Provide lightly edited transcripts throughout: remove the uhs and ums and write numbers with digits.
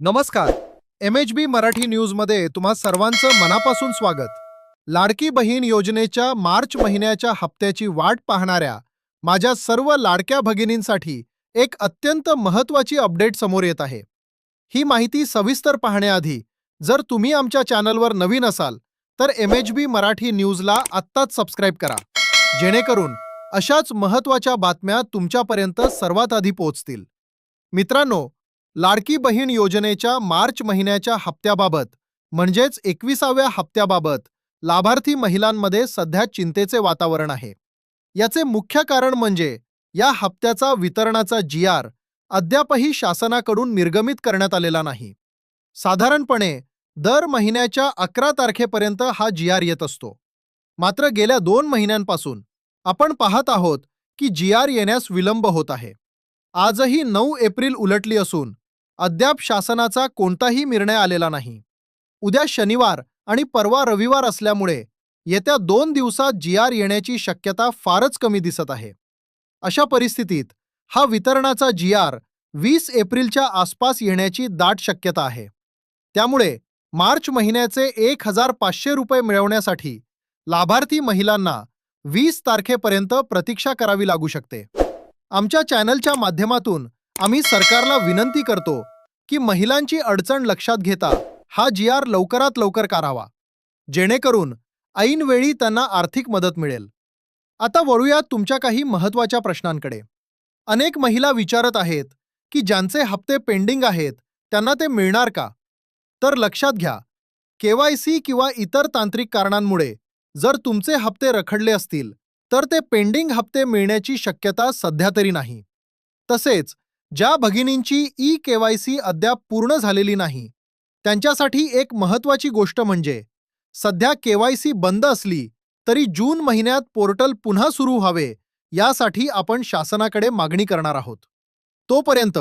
नमस्कार. MHB मराठी न्यूजमध्ये तुम्हा सर्वांचं मनापासून स्वागत. लाडकी बहीण योजनेच्या मार्च महिन्याच्या हप्त्याची वाट पाहणाऱ्या माझ्या सर्व लाडक्या भगिनींसाठी एक अत्यंत महत्त्वाची अपडेट समोर येत आहे. ही माहिती सविस्तर पाहण्याआधी जर तुम्ही आमच्या चॅनलवर नवीन असाल तर MHB मराठी न्यूजला आत्ताच सबस्क्राईब करा, जेणेकरून अशाच महत्त्वाच्या बातम्या तुमच्यापर्यंत सर्वात आधी पोहोचतील. मित्रांनो, लाडकी बहीण योजनेच्या मार्च महिन्याच्या हप्त्याबाबत म्हणजेच 21व्या हप्त्याबाबत लाभार्थी महिलांमध्ये सध्या चिंतेचे वातावरण आहे. याचे मुख्य कारण म्हणजे या हप्त्याचा वितरणाचा GR अद्यापही शासनाकडून निर्गमित करण्यात आलेला नाही. साधारणपणे दर महिन्याच्या 11 तारखेपर्यंत हा GR येत असतो. मात्र गेल्या 2 महिन्यांपासून आपण पाहत आहोत की GR येण्यास विलंब होत आहे. आजही 9 एप्रिल उलटली असून अद्याप शासनाचा कोणताही निर्णय आलेला नाही. उद्या शनिवार आणि परवा रविवार असल्यामुळे येत्या 2 दिवसात GR येण्याची शक्यता फारच कमी दिसत आहे. अशा परिस्थितीत हा वितरणाचा GR 20 एप्रिलच्या आसपास येण्याची दाट शक्यता आहे. त्यामुळे मार्च महिन्याचे 1500 रुपये मिळवण्यासाठी लाभार्थी महिलांना 20 तारखेपर्यंत प्रतीक्षा करावी लागू शकते. आमच्या चॅनलच्या माध्यमातून आम्ही सरकारला विनंती करतो की महिलांची अडचण लक्षात घेता हा GR लवकरात लवकर करावा, जेणेकरून ऐनवेळी त्यांना आर्थिक मदत मिळेल. आता वळूयात तुमच्या काही महत्त्वाच्या प्रश्नांकडे. अनेक महिला विचारत आहेत की ज्यांचे हप्ते पेंडिंग आहेत त्यांना ते मिळणार का? तर लक्षात घ्या, KYC किंवा इतर तांत्रिक कारणांमुळे जर तुमचे हप्ते रखडले असतील तर ते पेंडिंग हप्ते मिळण्याची शक्यता सध्या तरी नाही. तसेच ज्या भगिनींची eKYC अद्याप पूर्ण झालेली नाही, त्यांच्यासाठी एक महत्त्वाची गोष्ट म्हणजे सध्या KYC बंद असली तरी जून महिन्यात पोर्टल पुन्हा सुरू व्हावे यासाठी आपण शासनाकडे मागणी करणार आहोत. तोपर्यंत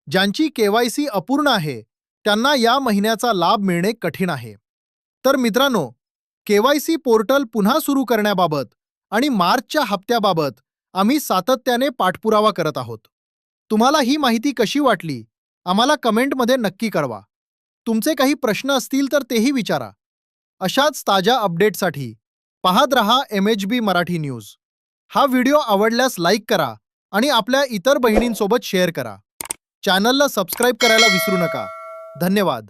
ज्यांची KYC अपूर्ण आहे त्यांना या महिन्याचा लाभ मिळणे कठीण आहे. तर मित्रांनो, KYC पोर्टल पुन्हा सुरू करण्याबाबत आणि मार्चच्या हप्त्याबाबत आम्ही सातत्याने पाठपुरावा करत आहोत. तुम्हाला ही माहिती कशी वाटली आम्हाला कमेंटमध्ये नक्की कळवा. तुमचे काही प्रश्न असतील तर तेही विचारा. अशाच ताज्या अपडेटसाठी पाहत रहा MHB मराठी न्यूज. हा व्हिडिओ आवडल्यास लाईक करा आणि आपल्या इतर बहिणींसोबत शेअर करा. चॅनलला सबस्क्राईब करायला विसरू नका. धन्यवाद.